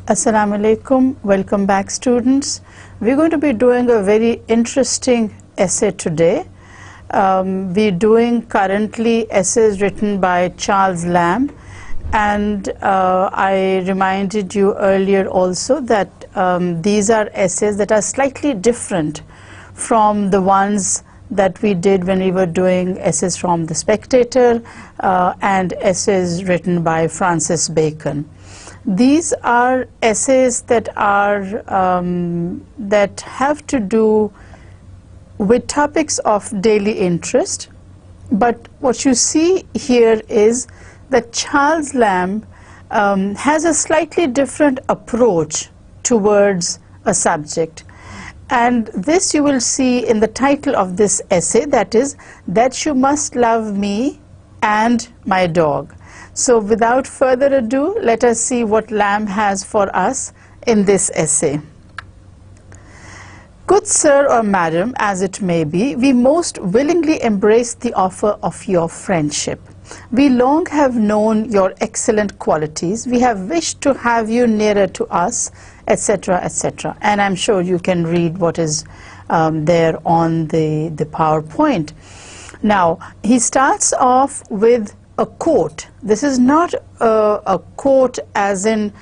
Assalamu alaikum. Welcome back, students. We're going to be doing a very interesting essay today. We're doing currently essays written by Charles Lamb, and I reminded you earlier also that these are essays that are slightly different from the ones that we did when we were doing essays from The Spectator and essays written by Francis Bacon. These are essays that have to do with topics of daily interest, but what you see here is that Charles Lamb has a slightly different approach towards a subject, and this you will see in the title of this essay, that is, That You Must Love Me and My Dog. So without further ado, let us see what Lamb has for us in this essay. Good sir or madam, as it may be, we most willingly embrace the offer of your friendship. We long have known your excellent qualities. We have wished to have you nearer to us, etc., etc. And I'm sure you can read what is there on the PowerPoint. Now, he starts off with a quote. This is not a quote as in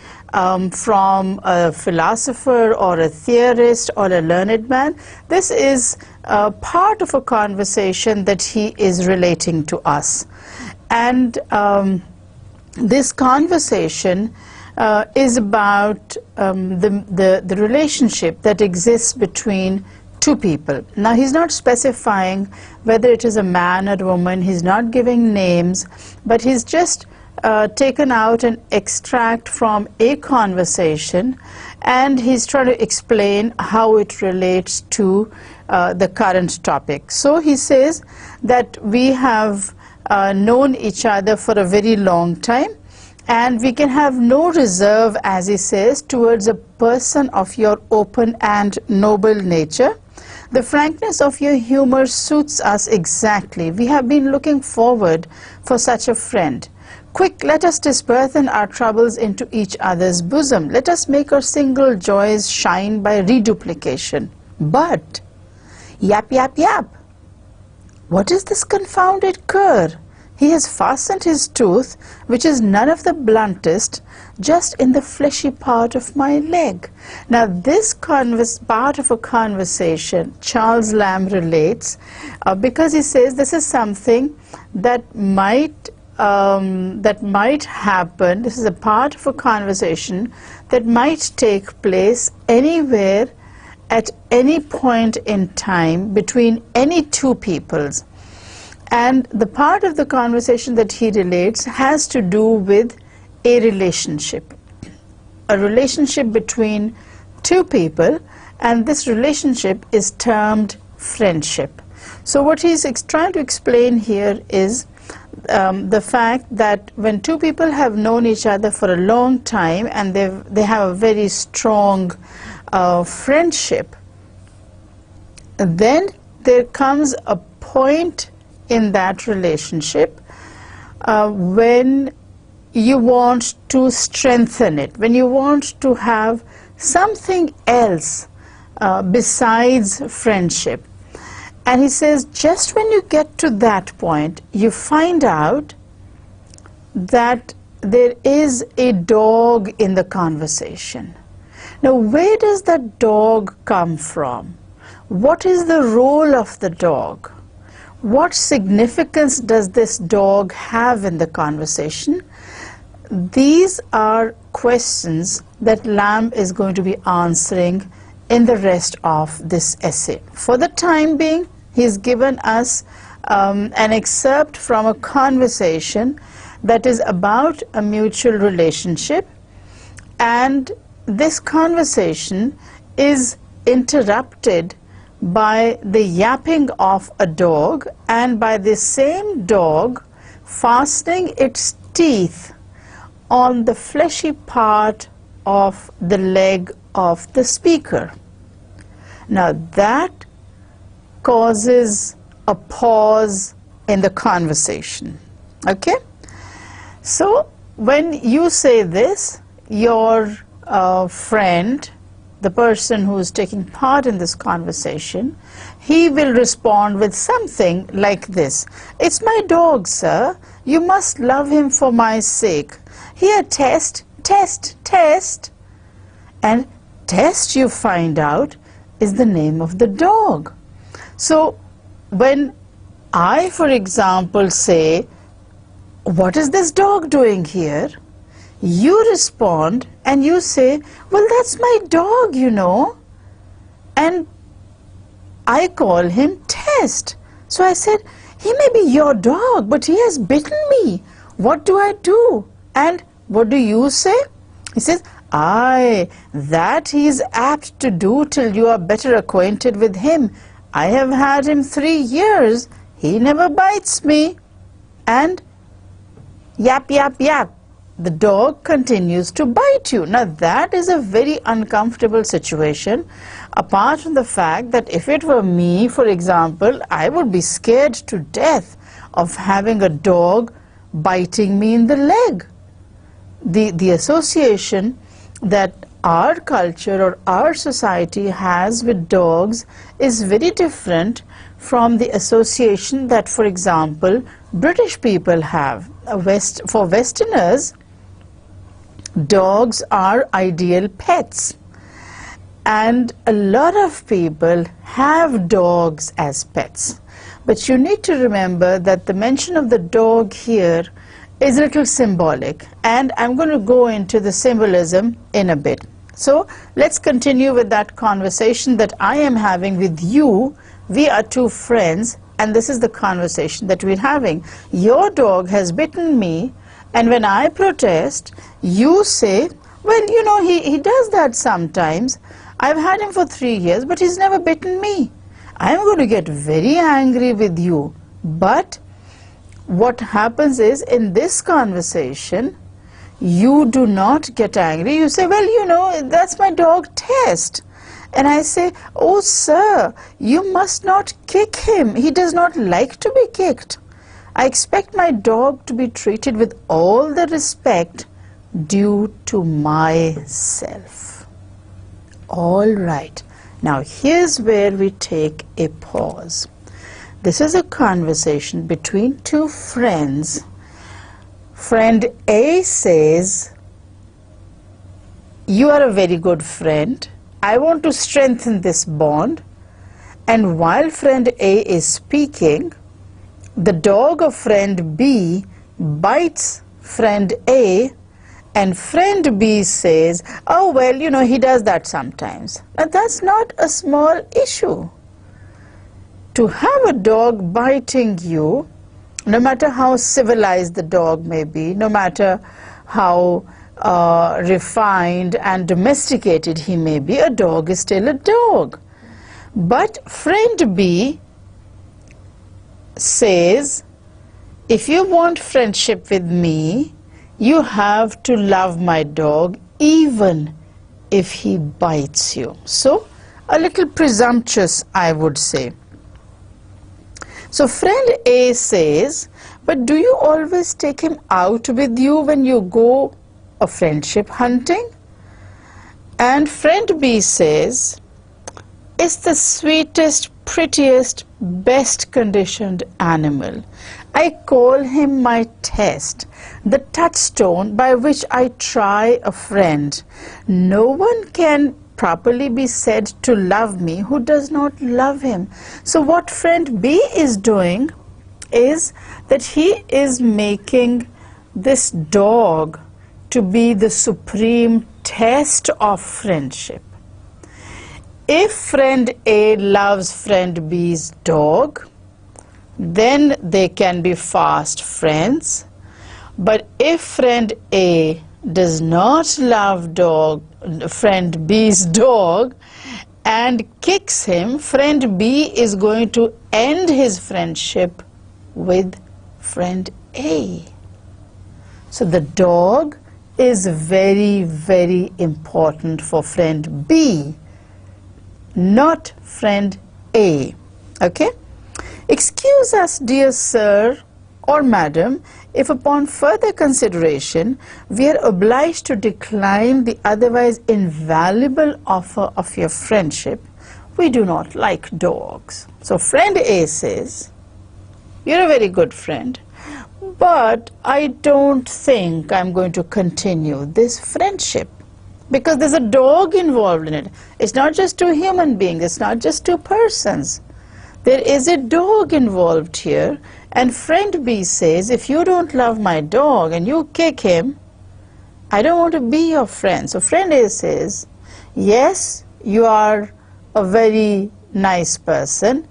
from a philosopher or a theorist or a learned man. This is part of a conversation that he is relating to us. And this conversation is about the relationship that exists between two people. Now, he's not specifying whether it is a man or a woman. He's not giving names, but he's just taken out an extract from a conversation, and he's trying to explain how it relates to the current topic. So he says that we have known each other for a very long time, and we can have no reserve, as he says, towards a person of your open and noble nature. The frankness of your humor suits us exactly. We have been looking forward for such a friend. Quick, let us disburthen our troubles into each other's bosom. Let us make our single joys shine by reduplication. But, yap, yap, yap. What is this confounded cur? He has fastened his tooth, which is none of the bluntest, just in the fleshy part of my leg. Now, this part of a conversation, Charles Lamb relates because he says this is something that might happen. This is a part of a conversation that might take place anywhere at any point in time between any two peoples. And the part of the conversation that he relates has to do with a relationship between two people, and this relationship is termed friendship. So what he's trying to explain here is the fact that when two people have known each other for a long time and they have a very strong friendship, then there comes a point in that relationship when you want to strengthen it, when you want to have something else besides friendship. And he says just when you get to that point, you find out that there is a dog in the conversation. Now, where does that dog come from? What is the role of the dog? What significance does this dog have in the conversation? These are questions that Lamb is going to be answering in the rest of this essay. For the time being, he's given us an excerpt from a conversation that is about a mutual relationship, and this conversation is interrupted by the yapping of a dog, and by the same dog fastening its teeth on the fleshy part of the leg of the speaker. Now that causes a pause in the conversation. Okay? So when you say this, your friend, the person who is taking part in this conversation, he will respond with something like this. It's my dog, sir. You must love him for my sake. Here, test, test, test. And test, you find out, is the name of the dog. So when I, for example, say, what is this dog doing here? You respond and you say, well, that's my dog, you know. And I call him Test. So I said, he may be your dog, but he has bitten me. What do I do? And what do you say? He says, aye, that he is apt to do till you are better acquainted with him. I have had him 3 years. He never bites me. And yap, yap, yap. The dog continues to bite you. Now that is a very uncomfortable situation, apart from the fact that if it were me, for example, I would be scared to death of having a dog biting me in the leg. The association that our culture or our society has with dogs is very different from the association that, for example, British people have. For Westerners, dogs are ideal pets, and a lot of people have dogs as pets. But you need to remember that the mention of the dog here is a little symbolic, and I'm going to go into the symbolism in a bit. So let's continue with that conversation that I am having with you. We are two friends, and this is the conversation that we're having. Your dog has bitten me, and when I protest, you say, well, you know, he does that sometimes. I've had him for 3 years, but he's never bitten me. I'm going to get very angry with you. But what happens is, in this conversation, you do not get angry. You say, well, you know, that's my dog Test. And I say, oh, sir, you must not kick him. He does not like to be kicked. I expect my dog to be treated with all the respect due to myself. All right. Now, here's where we take a pause. This is a conversation between two friends. Friend A says, you are a very good friend. I want to strengthen this bond. And while friend A is speaking, the dog of friend B bites friend A, and friend B says, oh, well, you know, he does that sometimes. Now, that's not a small issue. To have a dog biting you, no matter how civilized the dog may be, no matter how refined and domesticated he may be, a dog is still a dog. But friend B says, if you want friendship with me, you have to love my dog even if he bites you. So, a little presumptuous, I would say. So friend A says, but do you always take him out with you when you go a friendship hunting? And friend B says, it's the sweetest, prettiest, best conditioned animal. I call him my test, the touchstone by which I try a friend. No one can properly be said to love me who does not love him. So what friend B is doing is that he is making this dog to be the supreme test of friendship. If friend A loves friend B's dog, then they can be fast friends. But if friend A does not love friend B's dog and kicks him, friend B is going to end his friendship with friend A. So the dog is very, very important for friend B, not friend A. Okay? Excuse us, dear sir, Or, madam, if upon further consideration we are obliged to decline the otherwise invaluable offer of your friendship, we do not like dogs. So friend A says, you're a very good friend, but I don't think I'm going to continue this friendship because there's a dog involved in it. It's not just two human beings, it's not just two persons. There is a dog involved here, and friend B says, if you don't love my dog and you kick him, I don't want to be your friend. So friend A says, yes, you are a very nice person.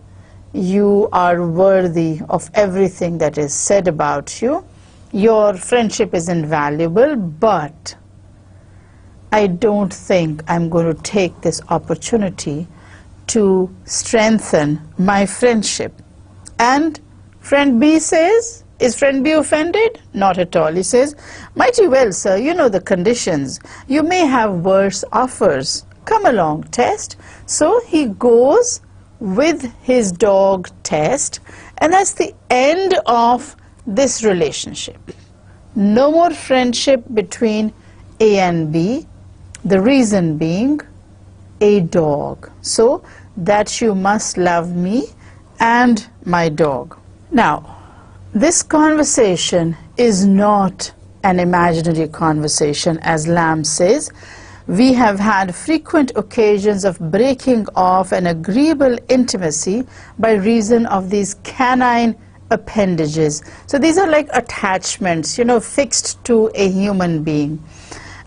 You are worthy of everything that is said about you. Your friendship is invaluable, but I don't think I'm going to take this opportunity to strengthen my friendship. And friend B says, is friend B offended? Not at all. He says, mighty well, sir, you know the conditions. You may have worse offers. Come along, test. So he goes with his dog test, and that's the end of this relationship. No more friendship between A and B, the reason being a dog. So that you must love me and my dog. Now, this conversation is not an imaginary conversation, as Lamb says. We have had frequent occasions of breaking off an agreeable intimacy by reason of these canine appendages. So these are like attachments, you know, fixed to a human being.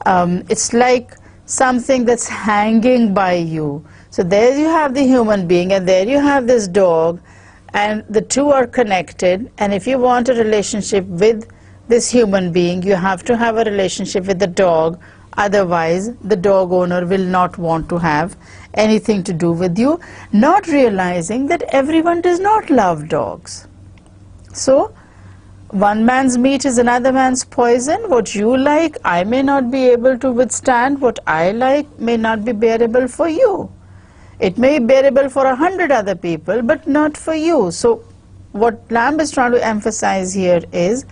It's like something that's hanging by you. So there you have the human being, and there you have this dog, and the two are connected. And if you want a relationship with this human being, you have to have a relationship with the dog. Otherwise, the dog owner will not want to have anything to do with you, not realizing that everyone does not love dogs. So, one man's meat is another man's poison. What you like, I may not be able to withstand. What I like may not be bearable for you. It may be bearable for 100 other people, but not for you. So, what Lamb is trying to emphasize here is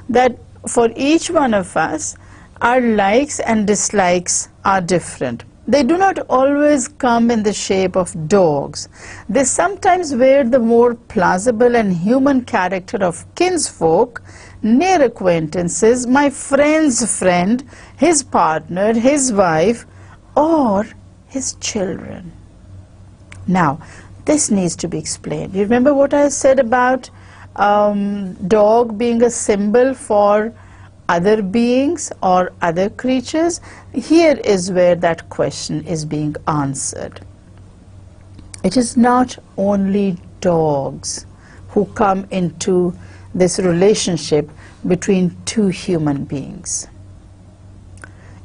that for each one of us, our likes and dislikes are different. They do not always come in the shape of dogs. They sometimes wear the more plausible and human character of kinsfolk, near acquaintances, my friend's friend, his partner, his wife, or his children. Now, this needs to be explained. You remember what I said about dog being a symbol for other beings or other creatures? Here is where that question is being answered. It is not only dogs who come into this relationship between two human beings.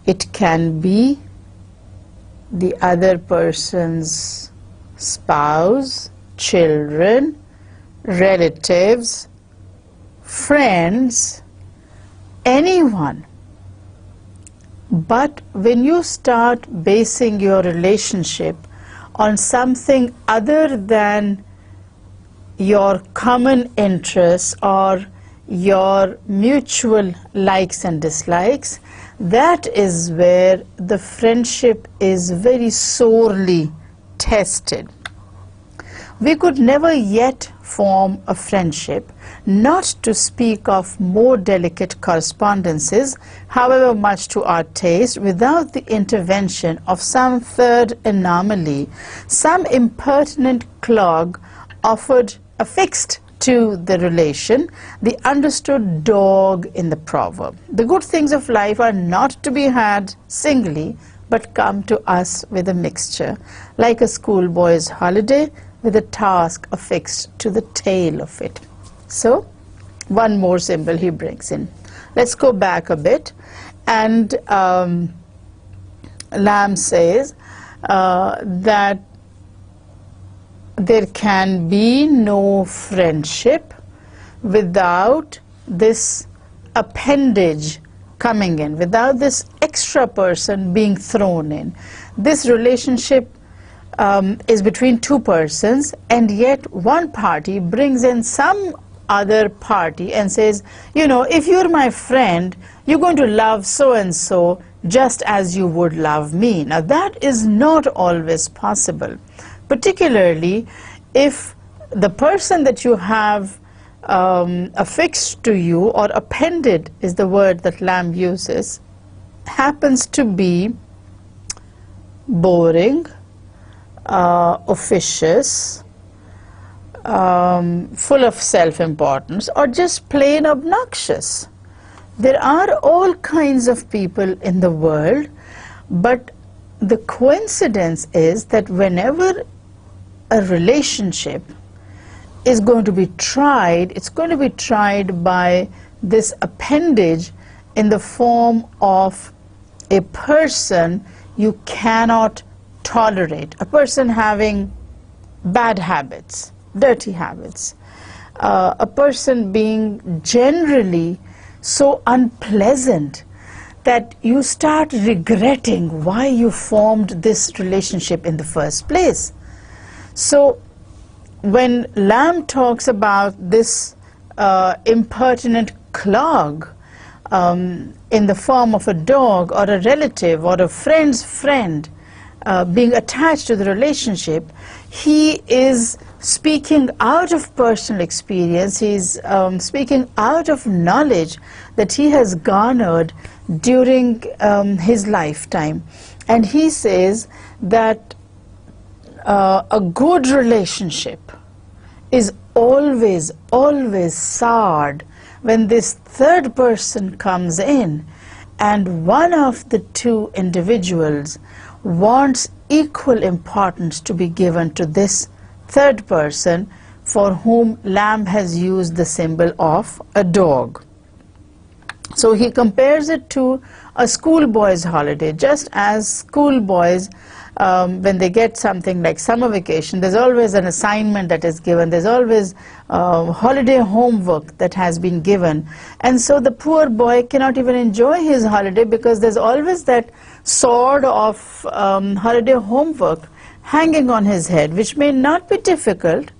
It can be the other person's spouse, children, relatives, friends, anyone. But when you start basing your relationship on something other than your common interests or your mutual likes and dislikes, that is where the friendship is very sorely tested. We could never yet form a friendship, not to speak of more delicate correspondences, however much to our taste, without the intervention of some third anomaly, some impertinent clog affixed to the relation, the understood dog in the proverb. The good things of life are not to be had singly, but come to us with a mixture, like a schoolboy's holiday with a task affixed to the tail of it. So, one more symbol he brings in. Let's go back a bit, and Lamb says that there can be no friendship without this appendage coming in, without this extra person being thrown in. This relationship is between two persons, and yet one party brings in some other party and says, you know, if you're my friend, you're going to love so and so just as you would love me. Now that is not always possible, particularly if the person that you have affixed to you, or appended is the word that Lamb uses, happens to be boring, officious, full of self-importance, or just plain obnoxious. There are all kinds of people in the world, but the coincidence is that whenever a relationship is going to be tried, it's going to be tried by this appendage in the form of a person you cannot tolerate, a person having bad habits, dirty habits, a person being generally so unpleasant that you start regretting why you formed this relationship in the first place. So when Lamb talks about this impertinent clog in the form of a dog or a relative or a friend's friend being attached to the relationship, he is speaking out of personal experience. He's speaking out of knowledge that he has garnered during his lifetime. And he says that a good relationship is always soured when this third person comes in and one of the two individuals wants equal importance to be given to this third person, for whom Lamb has used the symbol of a dog. So he compares it to a schoolboy's holiday. Just as schoolboys, when they get something like summer vacation, there's always an assignment that is given, there's always holiday homework that has been given, and so the poor boy cannot even enjoy his holiday because there's always that sword of holiday homework hanging on his head, which may not be difficult,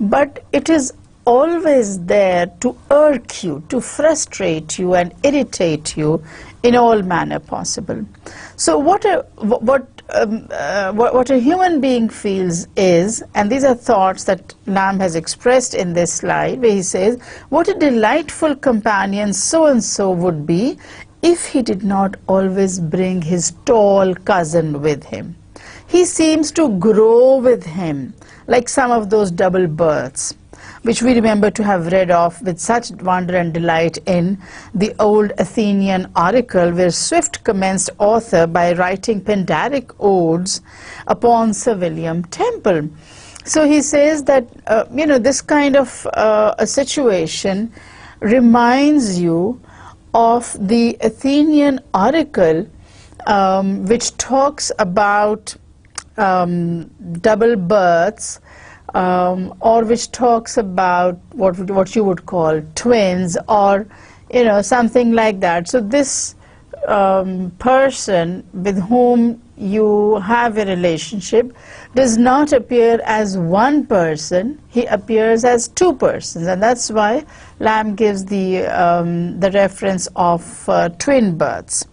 but it is always there to irk you, to frustrate you and irritate you in all manner possible. So what a human being feels is, and these are thoughts that Lamb has expressed in this slide, where he says, what a delightful companion so-and-so would be if he did not always bring his tall cousin with him. He seems to grow with him, like some of those double births, which we remember to have read of with such wonder and delight in the old Athenian oracle, where Swift commenced author by writing Pindaric odes upon Sir William Temple. So he says that, you know, this kind of a situation reminds you of the Athenian oracle, which talks about double births, or which talks about what you would call twins, or you know, something like that. So this person with whom you have a relationship does not appear as one person, he appears as two persons, and that's why Lamb gives the reference of twin births.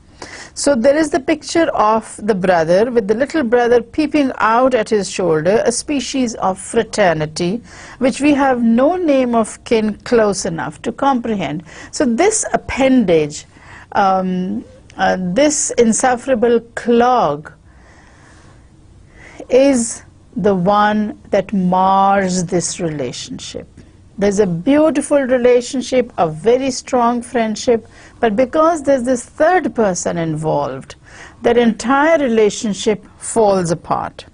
So there is the picture of the brother with the little brother peeping out at his shoulder, a species of fraternity which we have no name of kin close enough to comprehend. So this appendage, this insufferable clog, is the one that mars this relationship. There's a beautiful relationship, a very strong friendship, but because there's this third person involved, that entire relationship falls apart.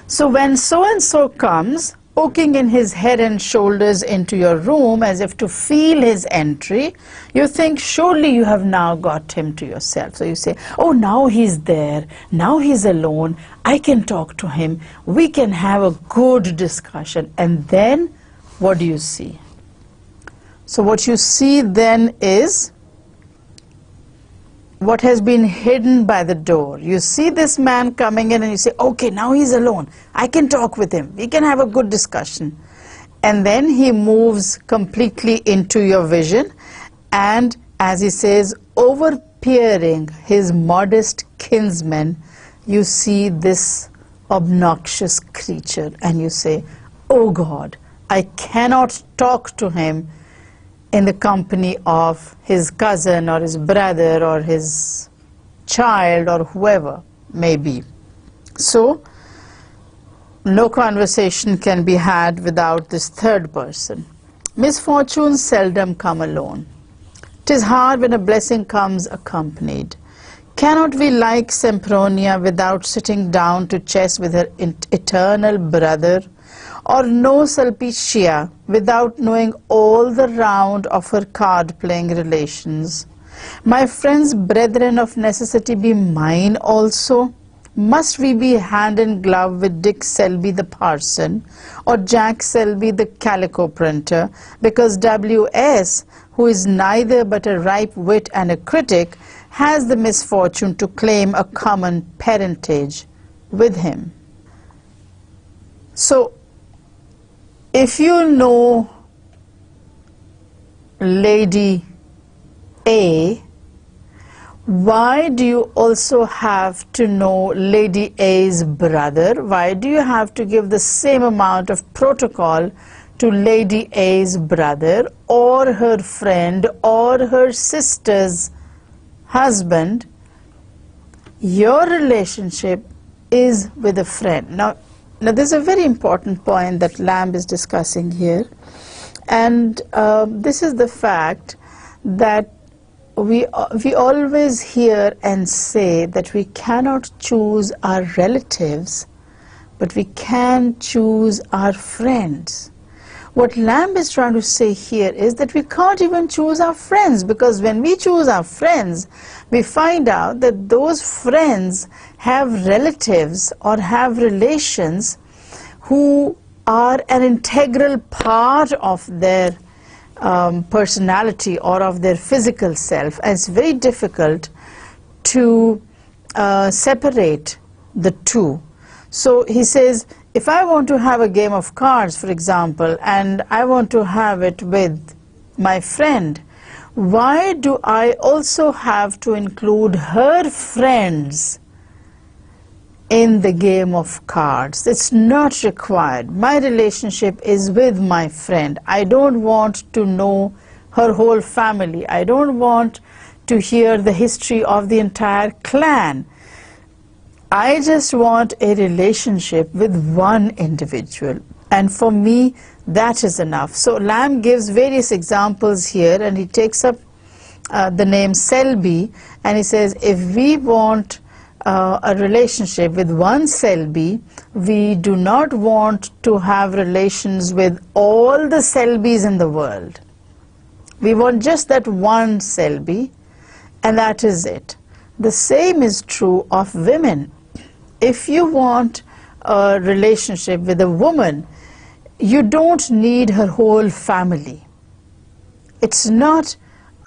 So when so-and-so comes, poking in his head and shoulders into your room as if to feel his entry, you think surely you have now got him to yourself. So you say, oh, now he's there, now he's alone, I can talk to him, we can have a good discussion. And then what do you see? So what you see then is what has been hidden by the door. You see this man coming in and you say, okay, now he's alone, I can talk with him, we can have a good discussion. And then he moves completely into your vision, and as he says, over-peering his modest kinsman, you see this obnoxious creature and you say, oh God, I cannot talk to him in the company of his cousin or his brother or his child or whoever may be. So no conversation can be had without this third person. Misfortunes seldom come alone. 'Tis hard when a blessing comes accompanied. Cannot we like Sempronia without sitting down to chess with her eternal brother? Or know Sulpicia without knowing all the round of her card-playing relations? My friends, brethren of necessity, be mine also? Must we be hand in glove with Dick Selby the parson, or Jack Selby the calico printer, because W.S., who is neither but a ripe wit and a critic, has the misfortune to claim a common parentage with him? So, if you know Lady A, why do you also have to know Lady A's brother? Why do you have to give the same amount of protocol to Lady A's brother or her friend or her sister's husband? Your relationship is with a friend. Now there's a very important point that Lamb is discussing here, and this is the fact that we always hear and say that we cannot choose our relatives, but we can choose our friends. What Lamb is trying to say here is that we can't even choose our friends, because when we choose our friends, we find out that those friends have relatives or have relations who are an integral part of their personality or of their physical self, and it's very difficult to separate the two. So he says, if I want to have a game of cards, for example, and I want to have it with my friend, why do I also have to include her friends in the game of cards? It's not required. My relationship is with my friend. I don't want to know her whole family. I don't want to hear the history of the entire clan. I just want a relationship with one individual, and for me that is enough. So Lamb gives various examples here, and he takes up the name Selby, and he says if we want a relationship with one Selby, we do not want to have relations with all the Selbys in the world. We want just that one Selby, and that is it. The same is true of women. If you want a relationship with a woman, you don't need her whole family. It's not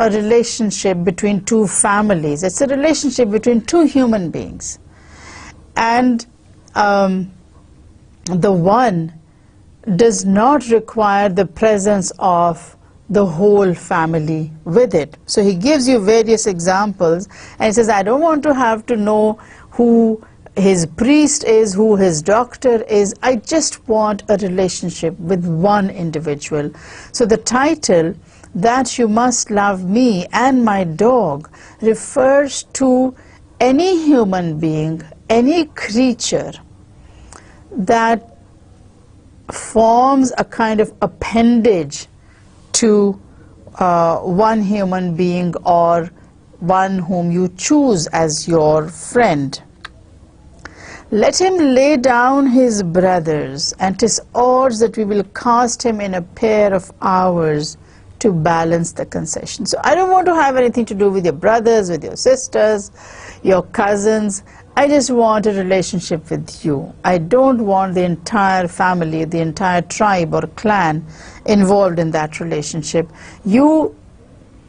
a relationship between two families. It's a relationship between two human beings. And the one does not require the presence of the whole family with it. So he gives you various examples, and he says, I don't want to have to know who his priest is, who his doctor is. I just want a relationship with one individual. So the title, That You Must Love Me and My Dog, refers to any human being, any creature that forms a kind of appendage to one human being or one whom you choose as your friend. Let him lay down his brothers, and 'tis odds that we will cast him in a pair of hours to balance the concession. So I don't want to have anything to do with your brothers, with your sisters, your cousins. I just want a relationship with you. I don't want the entire family, the entire tribe or clan involved in that relationship. You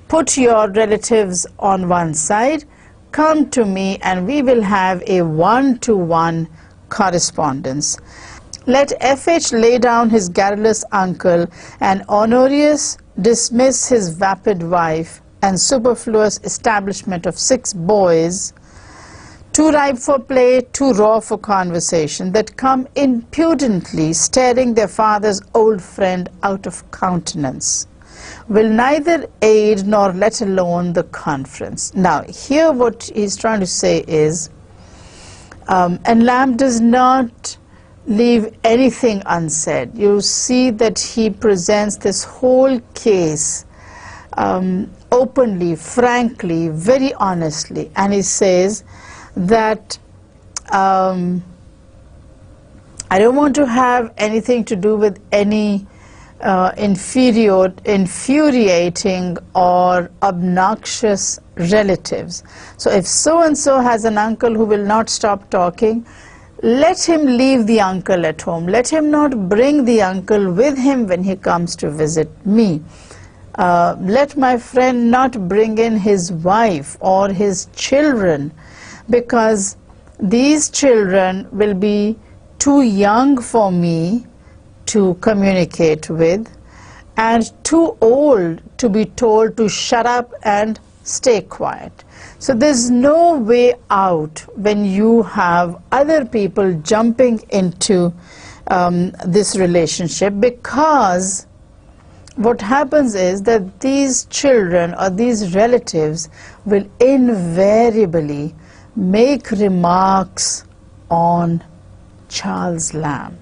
put your relatives on one side, come to me, and we will have a one-to-one correspondence. Let FH lay down his garrulous uncle, and Honorius dismiss his vapid wife, and superfluous establishment of 6 boys, too ripe for play, too raw for conversation, that come impudently staring their father's old friend out of countenance, will neither aid nor let alone the conference. Now, here what he's trying to say is, and Lamb does not leave anything unsaid. You see that he presents this whole case openly, frankly, very honestly, and he says that I don't want to have anything to do with any infuriating or obnoxious relatives. So if so-and-so has an uncle who will not stop talking, let him leave the uncle at home. Let him not bring the uncle with him when he comes to visit me. Let my friend not bring in his wife or his children, because these children will be too young for me to communicate with and too old to be told to shut up and stay quiet. So there's no way out when you have other people jumping into this relationship, because what happens is that these children or these relatives will invariably make remarks on Charles Lamb.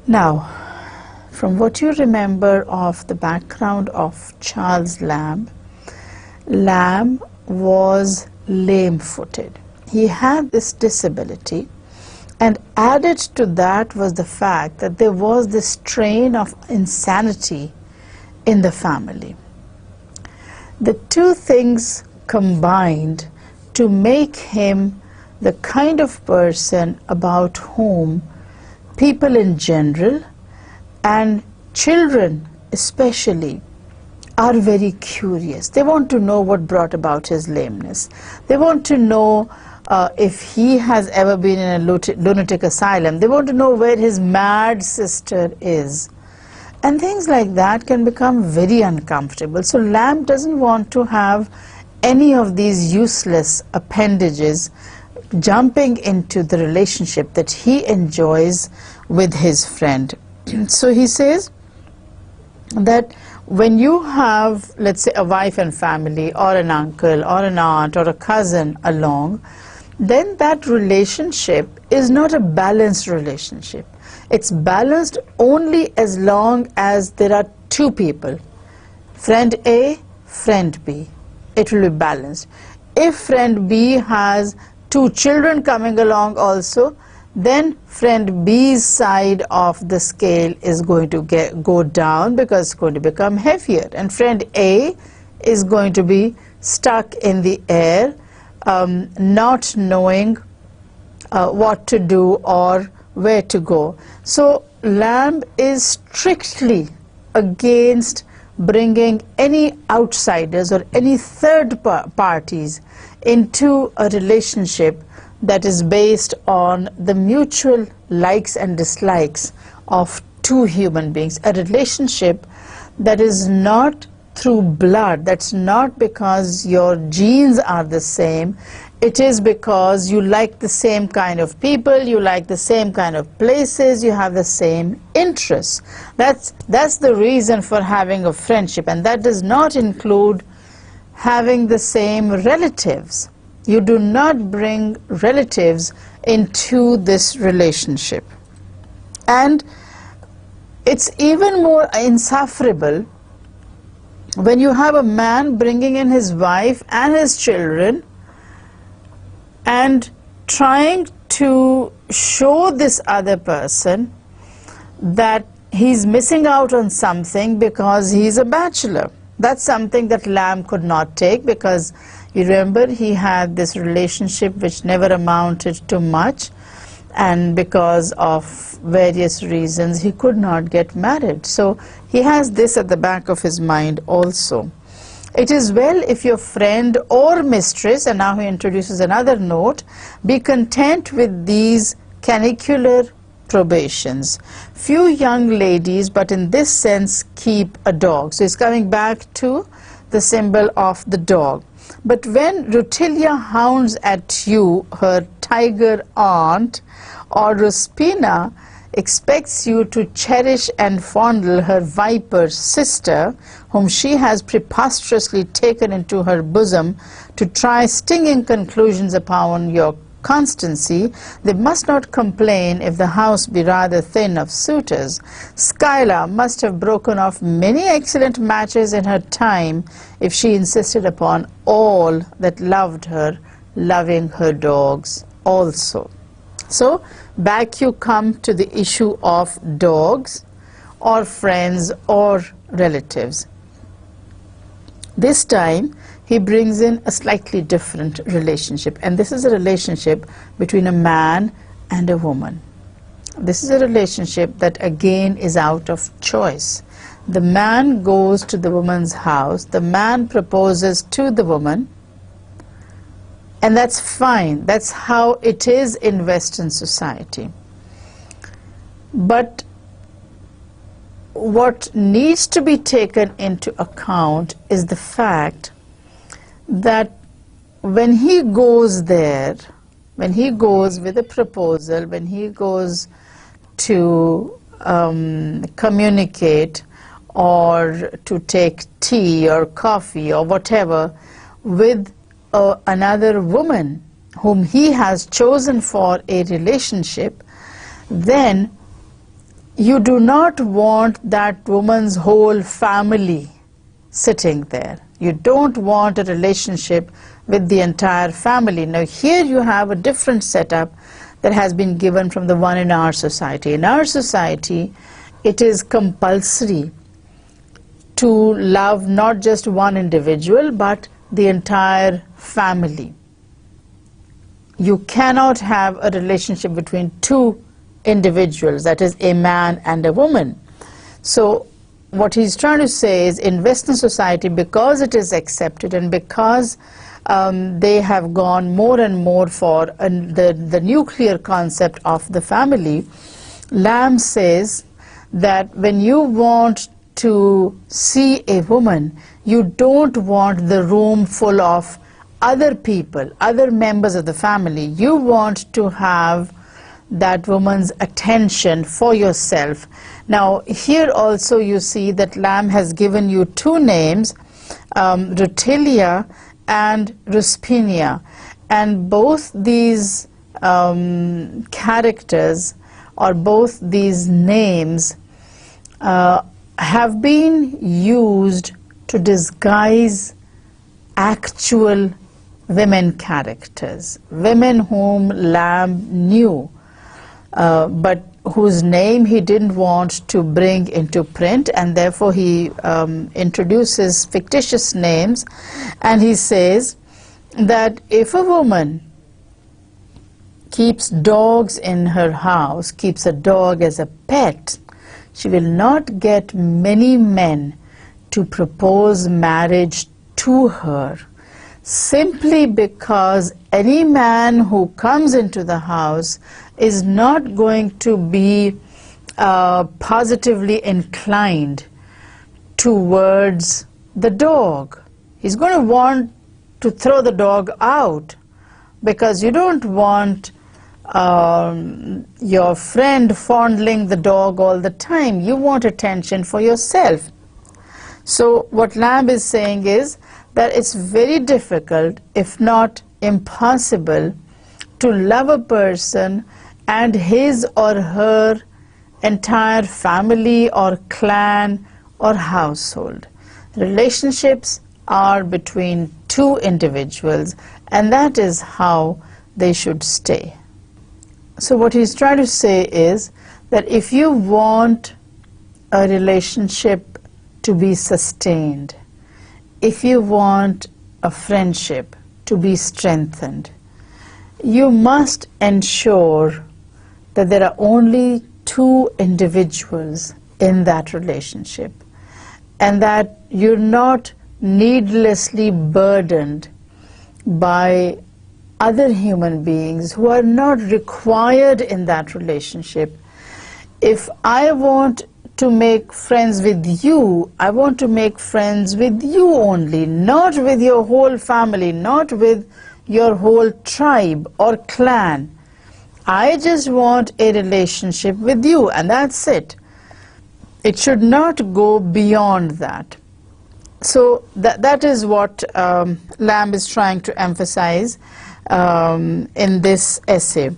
Now, from what you remember of the background of Charles Lamb, Lamb was lame-footed. He had this disability, and added to that was the fact that there was this strain of insanity in the family. The two things combined to make him the kind of person about whom people in general and children especially are very curious. They want to know what brought about his lameness. They want to know if he has ever been in a lunatic asylum. They want to know where his mad sister is. And things like that can become very uncomfortable. So Lamb doesn't want to have any of these useless appendages jumping into the relationship that he enjoys with his friend. So he says that when you have, let's say, a wife and family, or an uncle, or an aunt, or a cousin along, then that relationship is not a balanced relationship. It's balanced only as long as there are two people, friend A, friend B. It will be balanced. If friend B has two children coming along also, then friend B's side of the scale is going to go down, because it's going to become heavier, and friend A is going to be stuck in the air, not knowing what to do or where to go. So Lamb is strictly against bringing any outsiders or any third parties into a relationship that is based on the mutual likes and dislikes of two human beings. A relationship that is not through blood, that's not because your genes are the same, it is because you like the same kind of people, you like the same kind of places, you have the same interests. That's the reason for having a friendship, and that does not include having the same relatives. You do not bring relatives into this relationship. And it's even more insufferable when you have a man bringing in his wife and his children and trying to show this other person that he's missing out on something because he's a bachelor. That's something that Lamb could not take, because you remember he had this relationship which never amounted to much, and because of various reasons he could not get married. So he has this at the back of his mind also. It is well if your friend or mistress, and now he introduces another note, be content with these canicular probations. Few young ladies, but in this sense, keep a dog. So it's coming back to the symbol of the dog. But when Rutilia hounds at you her tiger aunt, or Ruspina expects you to cherish and fondle her viper sister, whom she has preposterously taken into her bosom to try stinging conclusions upon your constancy, they must not complain if the house be rather thin of suitors. Scylla must have broken off many excellent matches in her time if she insisted upon all that loved her, loving her dogs also. So back you come to the issue of dogs or friends or relatives. This time he brings in a slightly different relationship, and this is a relationship between a man and a woman. This is a relationship that again is out of choice. The man goes to the woman's house, the man proposes to the woman, and that's fine. That's how it is in Western society. But what needs to be taken into account is the fact that when he goes there, when he goes with a proposal, when he goes to communicate or to take tea or coffee or whatever with another woman whom he has chosen for a relationship, then you do not want that woman's whole family sitting there. You don't want a relationship with the entire family. Now here you have a different setup that has been given from the one in our society. In our society, it is compulsory to love not just one individual but the entire family. You cannot have a relationship between two individuals, that is a man and a woman. So what he's trying to say is, in Western society, because it is accepted and because they have gone more and more for the nuclear concept of the family, Lamb says that when you want to see a woman, you don't want the room full of other people, other members of the family. You want to have that woman's attention for yourself. Now here also you see that Lamb has given you two names, Rutilia and Ruspinia, and both these characters or both these names have been used to disguise actual women characters, women whom Lamb knew, but whose name he didn't want to bring into print, and therefore he introduces fictitious names, and he says that if a woman keeps dogs in her house, keeps a dog as a pet, she will not get many men to propose marriage to her, simply because any man who comes into the house is not going to be positively inclined towards the dog. He's going to want to throw the dog out, because you don't want your friend fondling the dog all the time. You want attention for yourself. So what Lamb is saying is that it's very difficult, if not impossible, to love a person and his or her entire family or clan or household. Relationships are between two individuals, and that is how they should stay. So what he's trying to say is that if you want a relationship to be sustained, if you want a friendship to be strengthened, you must ensure that there are only two individuals in that relationship, and that you're not needlessly burdened by other human beings who are not required in that relationship. If I want to make friends with you, I want to make friends with you only, not with your whole family, not with your whole tribe or clan. I just want a relationship with you, and that's it. It should not go beyond that. So that is what Lamb is trying to emphasize in this essay.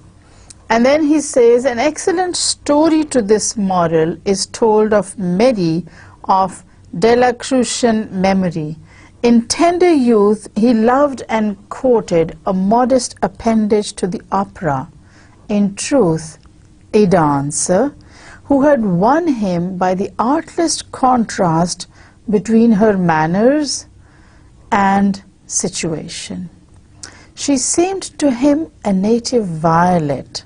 And then he says, an excellent story to this moral is told of Mary of Delacrucian memory. In tender youth, he loved and quoted a modest appendage to the opera. In truth, a dancer who had won him by the artless contrast between her manners and situation. She seemed to him a native violet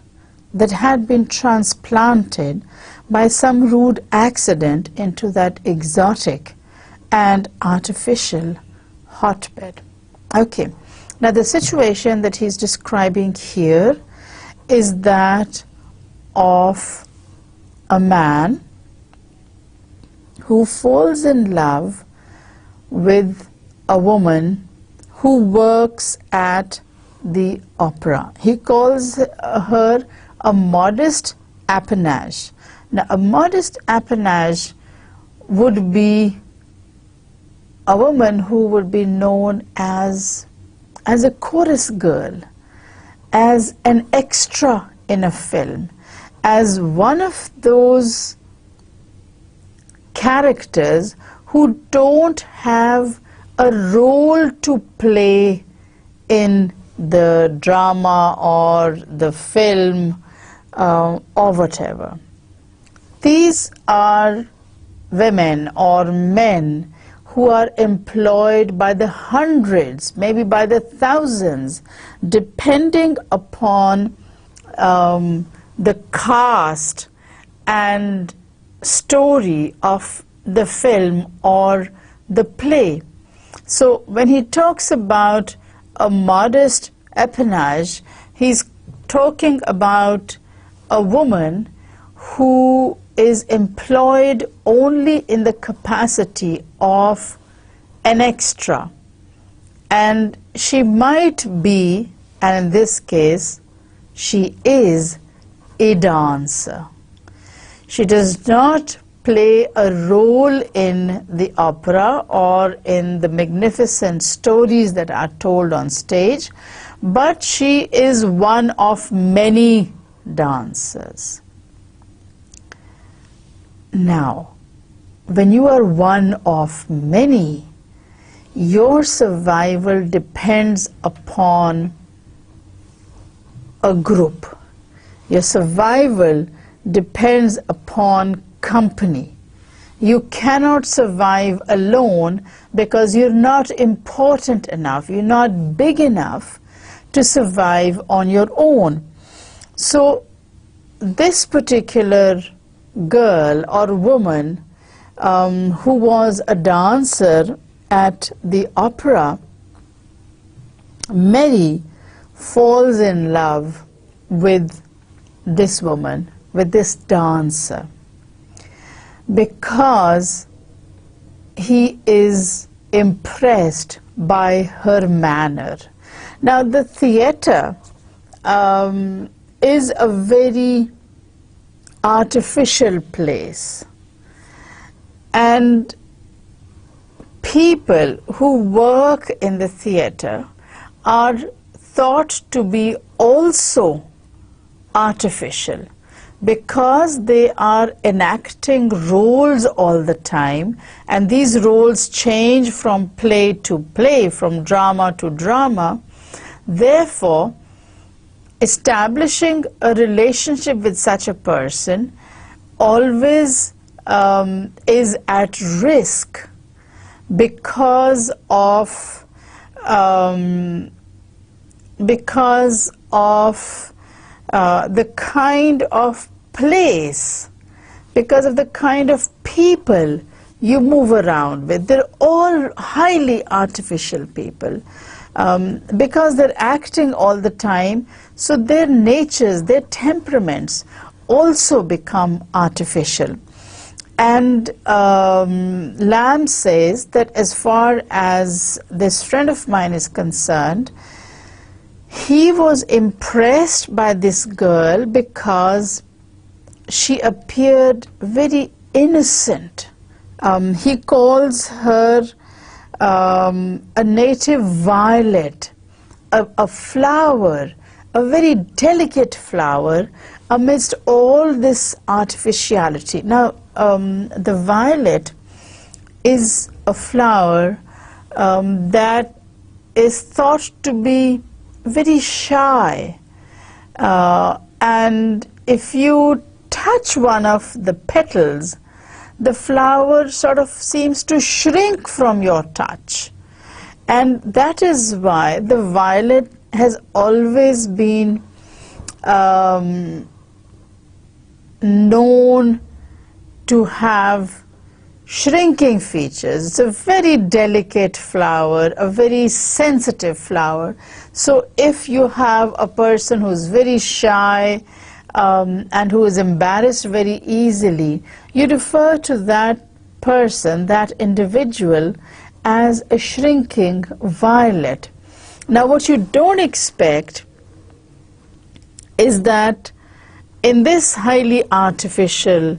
that had been transplanted by some rude accident into that exotic and artificial hotbed. Okay, now the situation that he's describing here is that of a man who falls in love with a woman who works at the opera. He calls her a modest appanage. Now, a modest appanage would be a woman who would be known as a chorus girl, as an extra in a film, as one of those characters who don't have a role to play in the drama or the film or whatever. These are women or men who are employed by the hundreds, maybe by the thousands, depending upon the cast and story of the film or the play. So when he talks about a modest appanage, he's talking about a woman who is employed only in the capacity of an extra, and she might be, and in this case she is, a dancer. She does not play a role in the opera or in the magnificent stories that are told on stage, but she is one of many dancers. Now, when you are one of many, your survival depends upon a group. Your survival depends upon company. You cannot survive alone because you're not important enough, you're not big enough to survive on your own. So this particular girl or woman who was a dancer at the opera, Mary falls in love with this woman, with this dancer, because he is impressed by her manner. Now, the theatre is a very artificial place, and people who work in the theatre are thought to be also artificial because they are enacting roles all the time, and these roles change from play to play, from drama to drama. Therefore, establishing a relationship with such a person always is at risk because of the kind of place, because of the kind of people you move around with. They're all highly artificial people, because they're acting all the time, so their natures, their temperaments also become artificial. And Lamb says that as far as this friend of mine is concerned, he was impressed by this girl because she appeared very innocent. He calls her a native violet, a flower, a very delicate flower amidst all this artificiality. Now, the violet is a flower that is thought to be very shy, and if you touch one of the petals, the flower sort of seems to shrink from your touch. And that is why the violet has always been known to have shrinking features. It's a very delicate flower, a very sensitive flower. So if you have a person who's very shy and who is embarrassed very easily, you refer to that person, that individual, as a shrinking violet. Now, what you don't expect is that in this highly artificial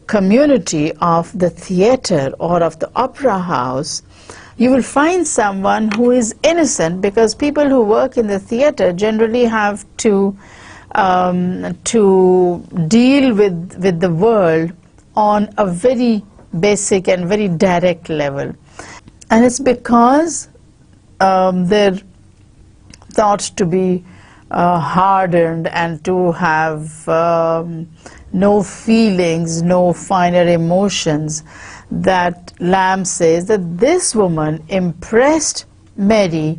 community of the theater or of the opera house, you will find someone who is innocent, because people who work in the theater generally have to deal with the world on a very basic and very direct level. And it's because they're thought to be hardened and to have no feelings, no finer emotions, that Lamb says that this woman impressed Mary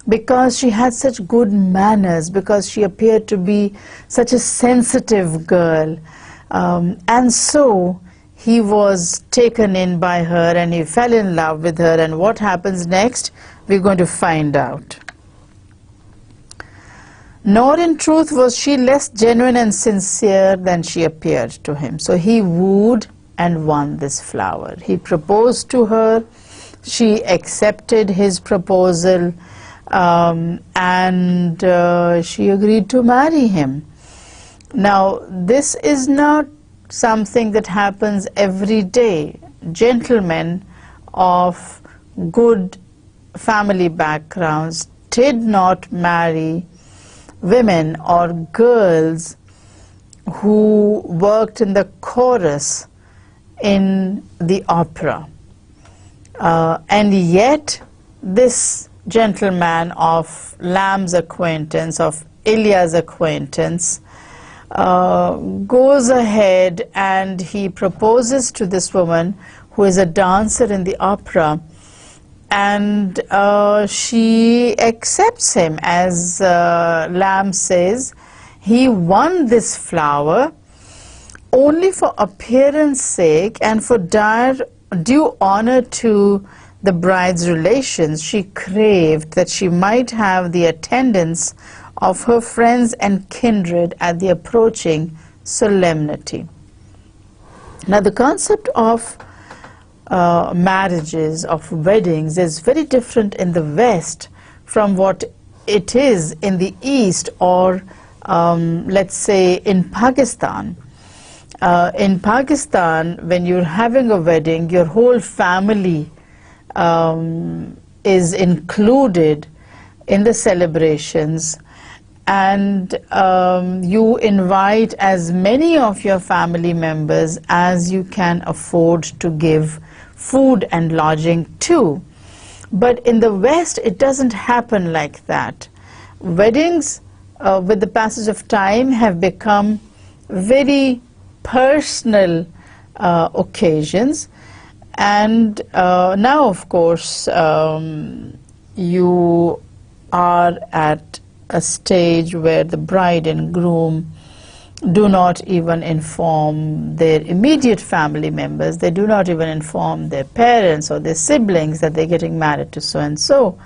because she had such good manners, because she appeared to be such a sensitive girl. And so he was taken in by her and he fell in love with her. And what happens next, we're going to find out. Nor in truth was she less genuine and sincere than she appeared to him. So he wooed and won this flower. He proposed to her, she accepted his proposal, and she agreed to marry him. Now, this is not something that happens every day. Gentlemen of good family backgrounds did not marry women or girls who worked in the chorus in the opera. And yet this gentleman of Lamb's acquaintance, of Ilya's acquaintance, goes ahead and he proposes to this woman who is a dancer in the opera, and she accepts him. As Lamb says, he won this flower only for appearance sake and for due honor to the bride's relations. She craved that she might have the attendance of her friends and kindred at the approaching solemnity. Now, the concept of marriages, of weddings, is very different in the West from what it is in the East, or let's say in Pakistan. In Pakistan, when you're having a wedding, your whole family is included in the celebrations, and you invite as many of your family members as you can afford to give food and lodging to. But in the West, it doesn't happen like that. Weddings, with the passage of time, have become very personal occasions, and now, of course, you are at a stage where the bride and groom do not even inform their immediate family members. They do not even inform their parents or their siblings that they're getting married to so-and-so.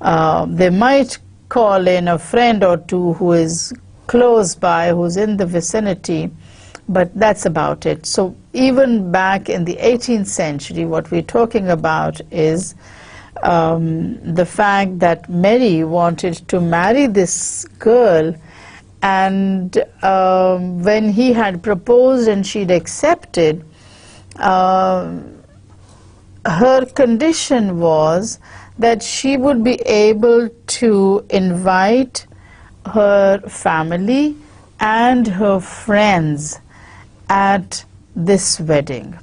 They might call in a friend or two who is close by, who's in the vicinity, but that's about it. So even back in the 18th century, what we're talking about is the fact that Mary wanted to marry this girl, and when he had proposed and she'd accepted, her condition was that she would be able to invite her family and her friends at this wedding.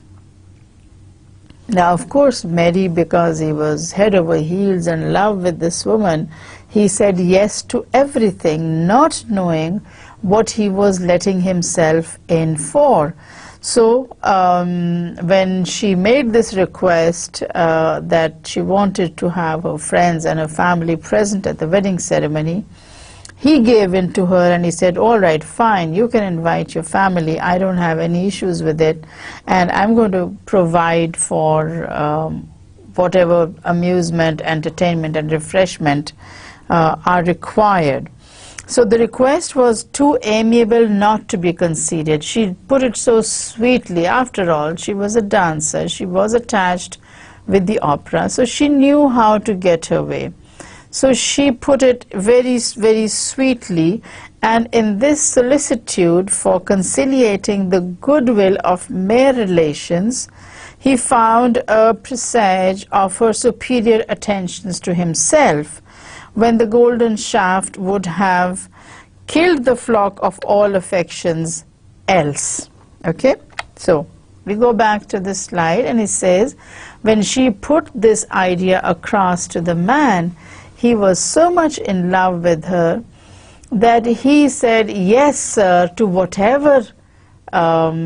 Now, of course, Mary, because he was head over heels in love with this woman, he said yes to everything, not knowing what he was letting himself in for. So when she made this request that she wanted to have her friends and her family present at the wedding ceremony, he gave in to her and he said, all right, fine, you can invite your family, I don't have any issues with it, and I'm going to provide for whatever amusement, entertainment and refreshment are required. So the request was too amiable not to be conceded. She put it so sweetly. After all, she was a dancer, she was attached with the opera, so she knew how to get her way. So she put it very, very sweetly, and in this solicitude for conciliating the goodwill of mere relations, he found a presage of her superior attentions to himself, when the golden shaft would have killed the flock of all affections else. Okay? So we go back to this slide, and it says, when she put this idea across to the man, he was so much in love with her that he said yes, sir, to whatever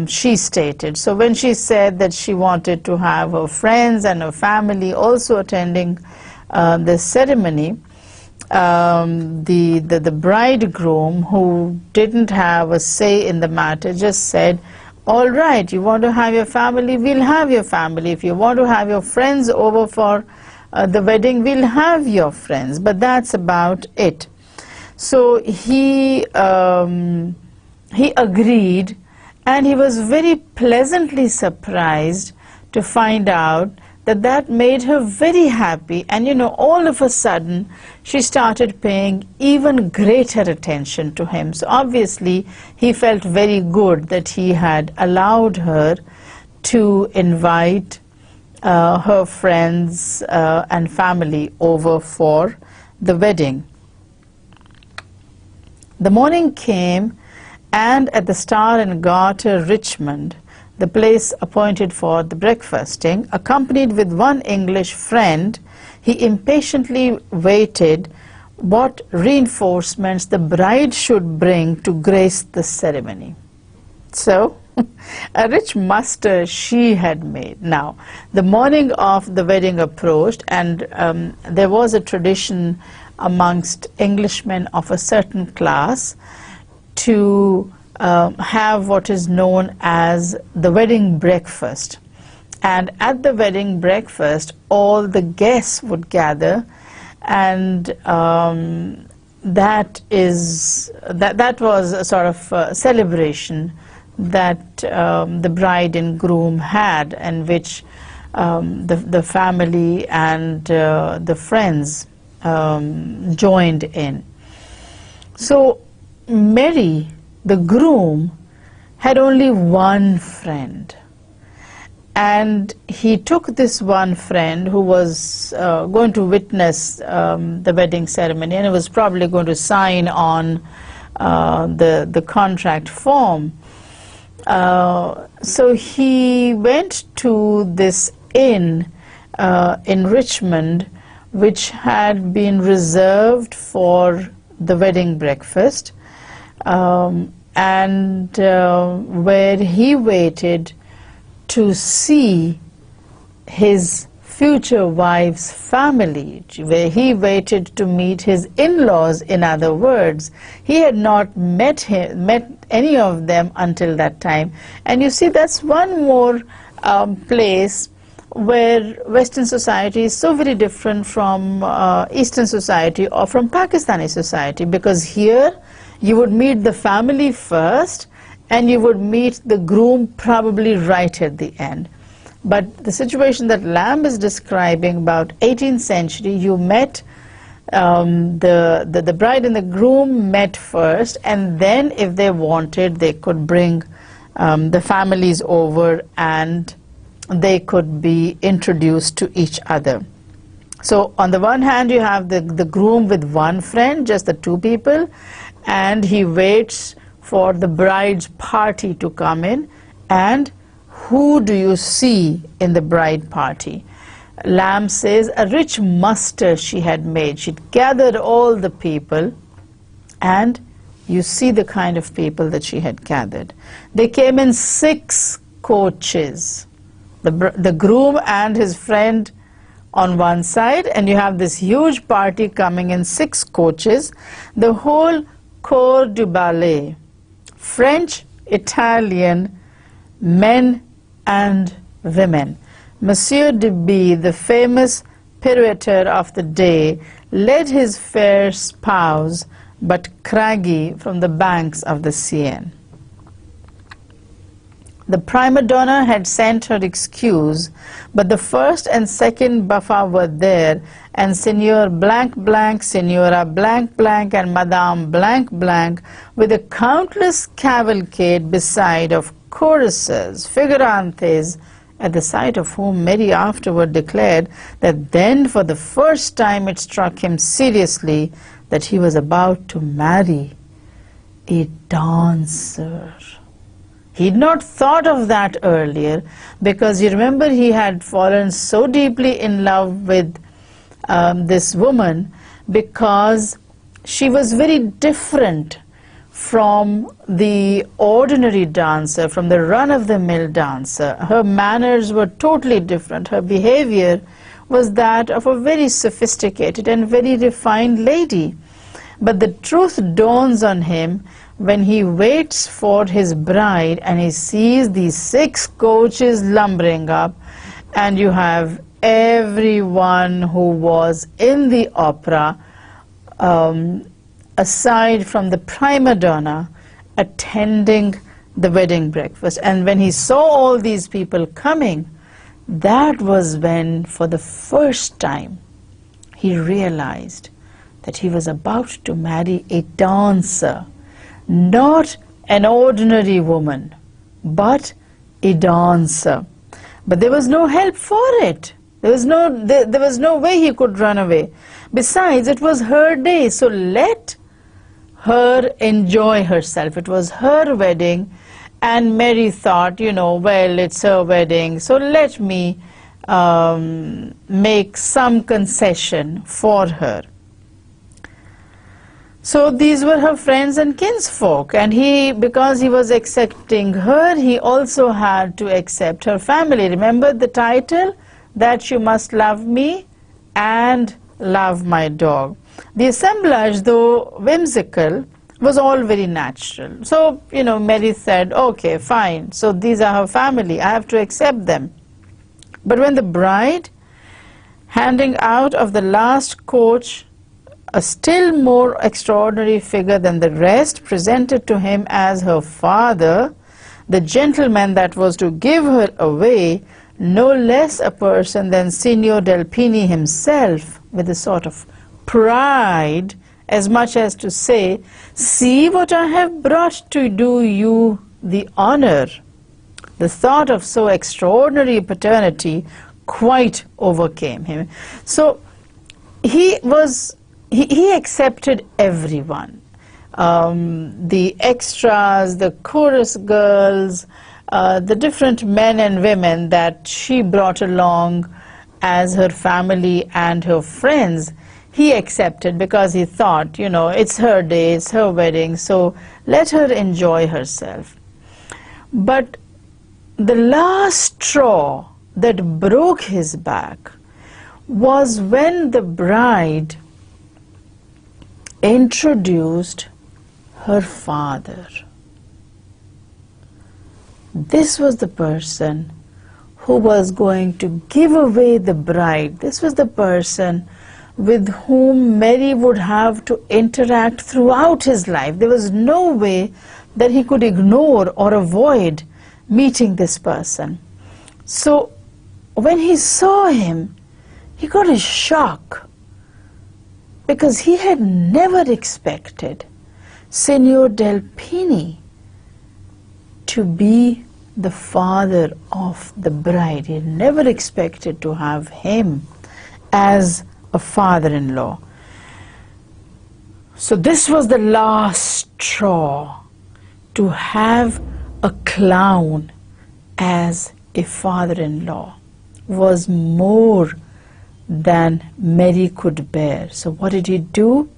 she stated. So when she said that she wanted to have her friends and her family also attending the ceremony, the bridegroom, who didn't have a say in the matter, just said, all right, you want to have your family, we'll have your family. If you want to have your friends over for the wedding, we'll have your friends, but that's about it. So he agreed, and he was very pleasantly surprised to find out that that made her very happy, and you know, all of a sudden she started paying even greater attention to him. So obviously he felt very good that he had allowed her to invite her friends and family over for the wedding. The morning came, and at the Star and Garter, Richmond, the place appointed for the breakfasting, accompanied with one English friend, he impatiently waited what reinforcements the bride should bring to grace the ceremony. So a rich muster she had made. Now, the morning of the wedding approached, and there was a tradition amongst Englishmen of a certain class to have what is known as the wedding breakfast. And at the wedding breakfast, all the guests would gather, and that was a sort of celebration that the bride and groom had, in which the family and the friends joined in. So Mary, the groom, had only one friend, and he took this one friend who was going to witness the wedding ceremony, and he was probably going to sign on the contract form. So he went to this inn in Richmond, which had been reserved for the wedding breakfast, and where he waited to see his future wife's family, where he waited to meet his in-laws. In other words, he had not met any of them until that time. And you see, that's one more place where Western society is so very different from Eastern society or from Pakistani society, because here you would meet the family first and you would meet the groom probably right at the end. But the situation that Lamb is describing, about 18th century, you met the bride and the groom met first, and then if they wanted, they could bring the families over and they could be introduced to each other. So on the one hand, you have the groom with one friend, just the two people, and he waits for the bride's party to come in. And who do you see in the bride party? Lamb says a rich muster she had made. She'd gathered all the people, and you see the kind of people that she had gathered. They came in 6 coaches. The groom and his friend on one side, and you have this huge party coming in 6 coaches. The whole corps du ballet, French, Italian, men and women. Monsieur de B, the famous pirouetteur of the day, led his fair spouse, but craggy, from the banks of the Seine. The prima donna had sent her excuse, but the first and second buffa were there, and Signor blank blank, Signora blank blank, and Madame blank blank, with a countless cavalcade beside of choruses, figurantes, at the sight of whom Mary afterward declared that then for the first time it struck him seriously that he was about to marry a dancer. He'd not thought of that earlier, because you remember he had fallen so deeply in love with this woman because she was very different from the ordinary dancer, from the run-of-the-mill dancer. Her manners were totally different. Her behavior was that of a very sophisticated and very refined lady. But the truth dawns on him when he waits for his bride and he sees these 6 coaches lumbering up, and you have everyone who was in the opera, aside from the prima donna, attending the wedding breakfast. And when he saw all these people coming, that was when, for the first time, he realized that he was about to marry a dancer, not an ordinary woman, but a dancer. But there was no help for it. There was no way he could run away. Besides, it was her day, so let her enjoy herself. It was her wedding, and Mary thought, you know, well, it's her wedding, so let me make some concession for her. So these were her friends and kinsfolk, and he, because he was accepting her, he also had to accept her family. Remember the title? That you must love me and love my dog. The assemblage, though whimsical, was all very natural. So, you know, Mary said, okay, fine, so these are her family, I have to accept them. But when the bride, handing out of the last coach a still more extraordinary figure than the rest, presented to him as her father, the gentleman that was to give her away, no less a person than Signor Delpini himself, with a sort of pride, as much as to say, see what I have brought to do you the honor. The thought of so extraordinary paternity quite overcame him. So he accepted everyone. The extras, the chorus girls, the different men and women that she brought along as her family and her friends, he accepted, because he thought, you know, it's her day, it's her wedding, so let her enjoy herself. But the last straw that broke his back was when the bride introduced her father. This was the person who was going to give away the bride. This was the person with whom Mary would have to interact throughout his life. There was no way that he could ignore or avoid meeting this person. So when he saw him, he got a shock, because he had never expected Signor Delpini to be the father of the bride. He had never expected to have him as a father-in-law. So this was the last straw, to have a clown as a father-in-law was more than Mary could bear. So what did he do?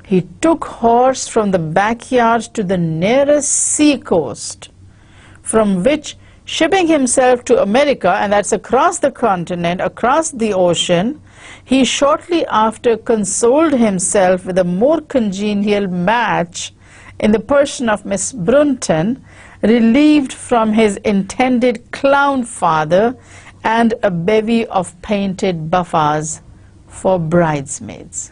He took horse from the backyard to the nearest sea coast, from which, shipping himself to America, and that's across the continent, across the ocean, he shortly after consoled himself with a more congenial match in the person of Miss Brunton, relieved from his intended clown father and a bevy of painted buffas for bridesmaids.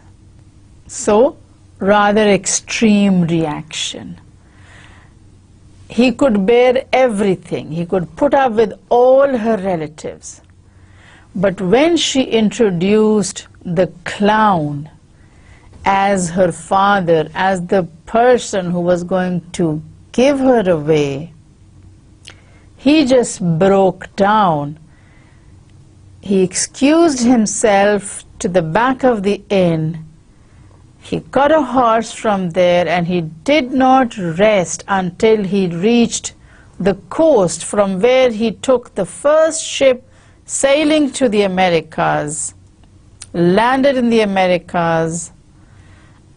So, rather extreme reaction. He could bear everything. He could put up with all her relatives. But when she introduced the clown as her father, as the person who was going to give her away, he just broke down. He excused himself to the back of the inn. He got a horse from there, and he did not rest until he reached the coast, from where he took the first ship sailing to the Americas, landed in the Americas,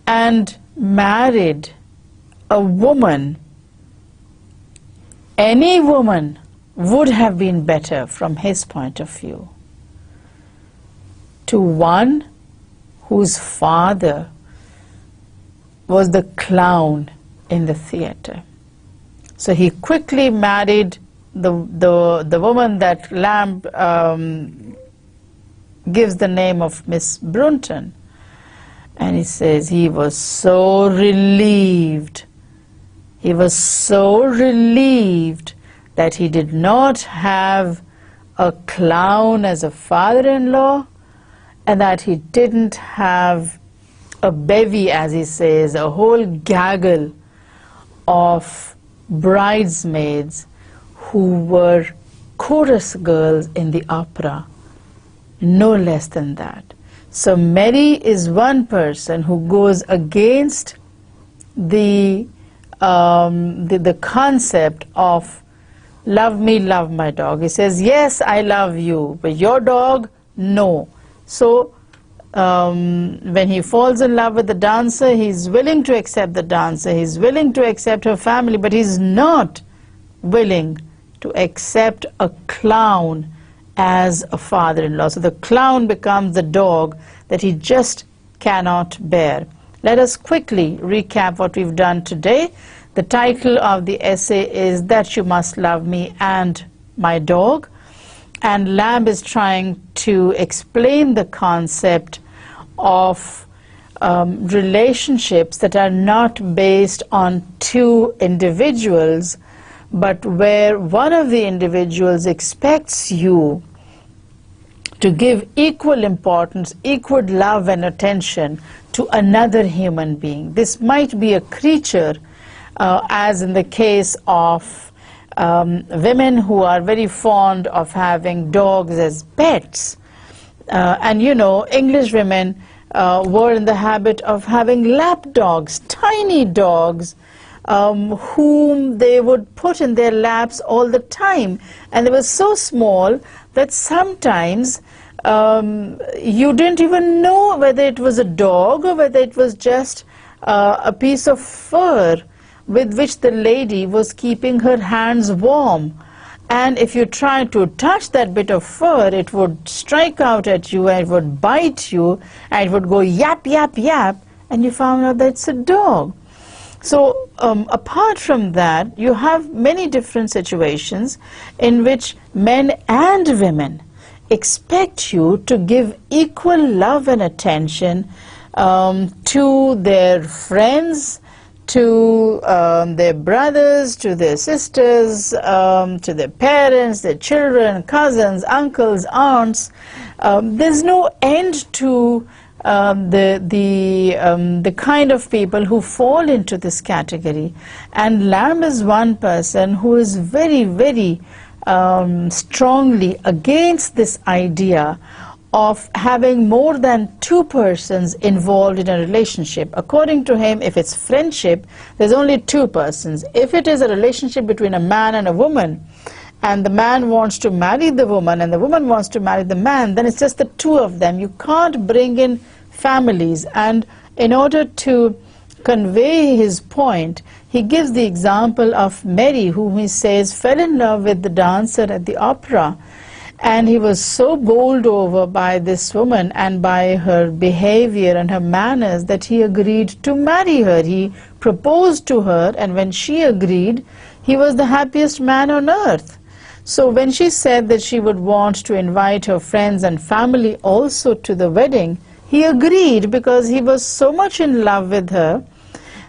and married a woman. Any woman would have been better from his point of view, to one whose father was the clown in the theater. So he quickly married the woman that Lamb gives the name of Miss Brunton. And he says he was so relieved. He was so relieved that he did not have a clown as a father-in-law, and that he didn't have a bevy, as he says, a whole gaggle of bridesmaids who were chorus girls in the opera, no less than that. So Mary is one person who goes against the concept of love me, love my dog. He says, yes, I love you, but your dog, no. So when he falls in love with the dancer, he's willing to accept the dancer, he's willing to accept her family, but he's not willing to accept a clown as a father-in-law. So the clown becomes the dog that he just cannot bear. Let us quickly recap what we've done today. The title of the essay is That You Must Love Me and My Dog. And Lamb is trying to explain the concept of relationships that are not based on two individuals, but where one of the individuals expects you to give equal importance, equal love and attention to another human being. This might be a creature, as in the case of women who are very fond of having dogs as pets. And you know, English women were in the habit of having lap dogs, tiny dogs, whom they would put in their laps all the time. And they were so small that sometimes you didn't even know whether it was a dog or whether it was just a piece of fur with which the lady was keeping her hands warm. and if you try to touch that bit of fur, it would strike out at you, and it would bite you, and it would go yap, yap, yap, and you found out that it's a dog. So apart from that, you have many different situations in which men and women expect you to give equal love and attention to their friends, to their brothers, to their sisters, to their parents, their children, cousins, uncles, aunts. There's no end to the kind of people who fall into this category. And Lamb is one person who is very, very strongly against this idea of having more than two persons involved in a relationship. According to him, if it's friendship, there's only two persons. If it is a relationship between a man and a woman, and the man wants to marry the woman and the woman wants to marry the man, then it's just the two of them. You can't bring in families. And in order to convey his point, he gives the example of Mary, whom he says fell in love with the dancer at the opera. And he was so bowled over by this woman and by her behavior and her manners that he agreed to marry her. He proposed to her, and when she agreed, he was the happiest man on earth. So when she said that she would want to invite her friends and family also to the wedding, he agreed because he was so much in love with her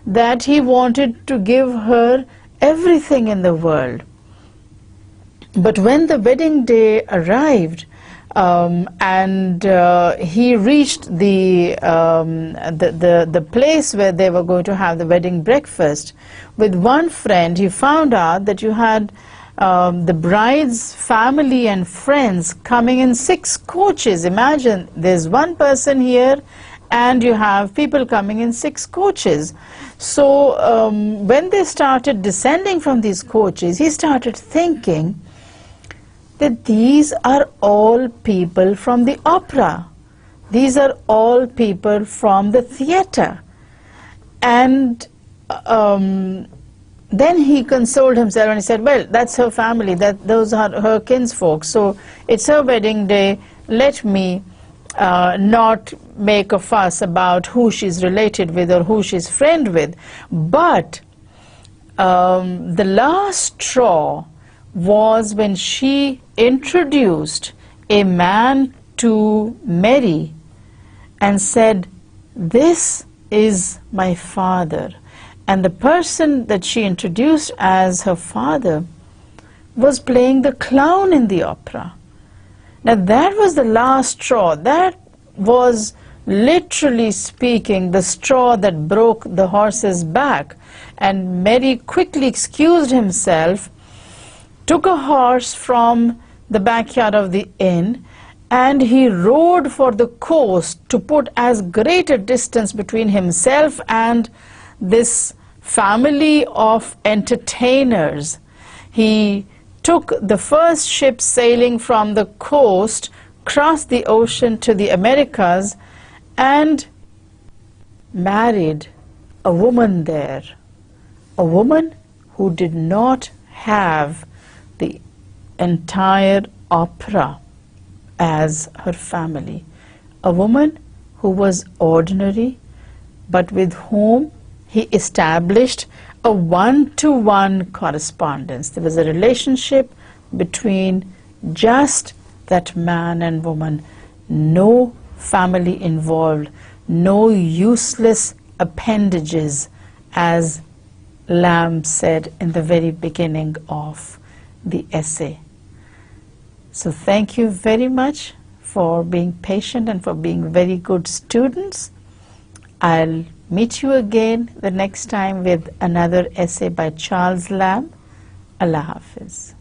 that he wanted to give her everything in the world. But when the wedding day arrived, and he reached the place where they were going to have the wedding breakfast, with one friend, he found out that you had the bride's family and friends coming in 6 coaches. Imagine, there's one person here, and you have people coming in 6 coaches. So when they started descending from these coaches, he started thinking that these are all people from the opera. These are all people from the theater. And then he consoled himself and he said, well, that's her family, those are her kinsfolk, so it's her wedding day, let me not make a fuss about who she's related with or who she's friend with. But the last straw was when she introduced a man to Mary and said, this is my father. And the person that she introduced as her father was playing the clown in the opera. Now that was the last straw. That was, literally speaking, the straw that broke the horse's back. And Mary quickly excused himself, took a horse from the backyard of the inn, and he rode for the coast to put as great a distance between himself and this family of entertainers. He took the first ship sailing from the coast, crossed the ocean to the Americas, and married a woman there. A woman who did not have the entire opera as her family. A woman who was ordinary, but with whom he established a one-to-one correspondence. There was a relationship between just that man and woman. No family involved, no useless appendages, as Lamb said in the very beginning of the essay. So thank you very much for being patient and for being very good students. I'll meet you again the next time with another essay by Charles Lamb. Allah Hafiz.